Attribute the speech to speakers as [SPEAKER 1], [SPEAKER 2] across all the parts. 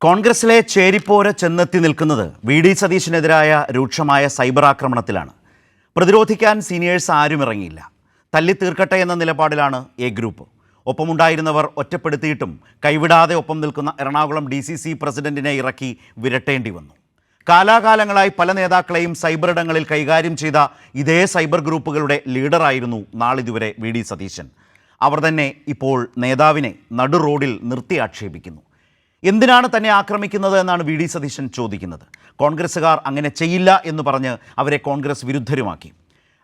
[SPEAKER 1] കോൺഗ്രസിലെ ചേരിപ്പോര് ചെന്നെത്തി നിൽക്കുന്നത് വി.ഡി. സതീശനെതിരായ രൂക്ഷമായ സൈബർ ആക്രമണത്തിലാണ്. പ്രതിരോധിക്കാൻ സീനിയേഴ്സ് ആരും ഇറങ്ങിയില്ല. തല്ലിത്തീർക്കട്ടെ എന്ന നിലപാടിലാണ് എ ഗ്രൂപ്പ്. ഒപ്പമുണ്ടായിരുന്നവർ ഒറ്റപ്പെടുത്തിയിട്ടും കൈവിടാതെ ഒപ്പം നിൽക്കുന്ന എറണാകുളം DCC പ്രസിഡന്റിനെ ഇറക്കി വിരട്ടേണ്ടി വന്നു. കാലാകാലങ്ങളായി പല നേതാക്കളെയും സൈബർ ഇടങ്ങളിൽ കൈകാര്യം ചെയ്ത ഇതേ സൈബർ ഗ്രൂപ്പുകളുടെ ലീഡറായിരുന്നു നാളിതുവരെ വി.ഡി. സതീശൻ. അവർ തന്നെ ഇപ്പോൾ നേതാവിനെ നടു റോഡിൽ നിർത്തി ആക്ഷേപിക്കുന്നു. എന്തിനാണ് തന്നെ ആക്രമിക്കുന്നത് എന്നാണ് വി.ഡി. സതീശൻ ചോദിക്കുന്നത്. കോൺഗ്രസ്സുകാർ അങ്ങനെ ചെയ്യില്ല എന്ന് പറഞ്ഞ് അവരെ കോൺഗ്രസ് വിരുദ്ധരുമാക്കി.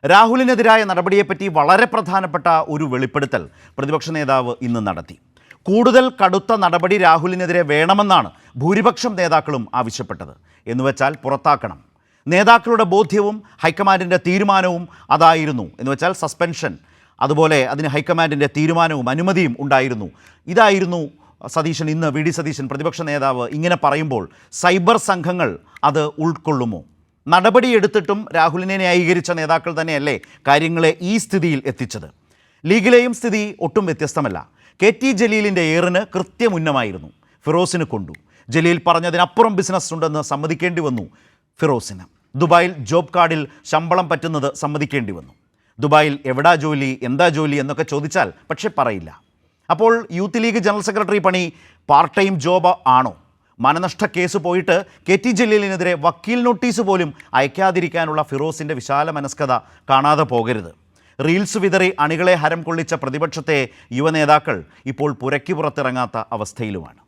[SPEAKER 1] രാഹുലിനെതിരായ നടപടിയെപ്പറ്റി വളരെ പ്രധാനപ്പെട്ട ഒരു വെളിപ്പെടുത്തൽ പ്രതിപക്ഷ നേതാവ് ഇന്ന് നടത്തി. കൂടുതൽ കടുത്ത നടപടി രാഹുലിനെതിരെ വേണമെന്നാണ് ഭൂരിപക്ഷം നേതാക്കളും ആവശ്യപ്പെട്ടത്. എന്നുവെച്ചാൽ പുറത്താക്കണം. നേതാക്കളുടെ ബോധ്യവും ഹൈക്കമാൻഡിൻ്റെ തീരുമാനവും അതായിരുന്നു. എന്നുവെച്ചാൽ സസ്പെൻഷൻ, അതുപോലെ അതിന് ഹൈക്കമാൻഡിൻ്റെ തീരുമാനവും അനുമതിയും ഉണ്ടായിരുന്നു. ഇതായിരുന്നു സതീശൻ ഇന്ന് വി.ഡി. സതീശൻ പ്രതിപക്ഷ നേതാവ് ഇങ്ങനെ പറയുമ്പോൾ സൈബർ സംഘങ്ങൾ അത് ഉൾക്കൊള്ളുമോ? നടപടിയെടുത്തിട്ടും രാഹുലിനെ ന്യായീകരിച്ച നേതാക്കൾ തന്നെയല്ലേ കാര്യങ്ങളെ ഈ സ്ഥിതിയിൽ എത്തിച്ചത്? ലീഗിലെയും സ്ഥിതി ഒട്ടും വ്യത്യസ്തമല്ല. KT ജലീലിൻ്റെ ഏറിന് കൃത്യമുന്നമായിരുന്നു. ഫിറോസിന് കൊണ്ടു. ജലീൽ പറഞ്ഞതിനപ്പുറം ബിസിനസ് ഉണ്ടെന്ന് സമ്മതിക്കേണ്ടി വന്നു ഫിറോസിന്. ദുബായിൽ ജോബ് കാർഡിൽ ശമ്പളം പറ്റുന്നത് സമ്മതിക്കേണ്ടി വന്നു. ദുബായിൽ എവിടാ ജോലി, എന്താ ജോലി എന്നൊക്കെ ചോദിച്ചാൽ പക്ഷേ പറയില്ല. അപ്പോൾ യൂത്ത് ലീഗ് ജനറൽ സെക്രട്ടറി പണി പാർട്ട് ടൈം ജോബ് ആണോ? മാനനഷ്ട കേസ് പോയിട്ട് KT ജലീലിനെതിരെ വക്കീൽ നോട്ടീസ് പോലും അയക്കാതിരിക്കാനുള്ള ഫിറോസിൻ്റെ വിശാല മനസ്കത കാണാതെ പോകരുത്. റീൽസ് വിതറി അണികളെ ഹരം കൊള്ളിച്ച പ്രതിപക്ഷത്തെ യുവനേതാക്കൾ ഇപ്പോൾ പുരയ്ക്ക് പുറത്തിറങ്ങാത്ത അവസ്ഥയിലുമാണ്.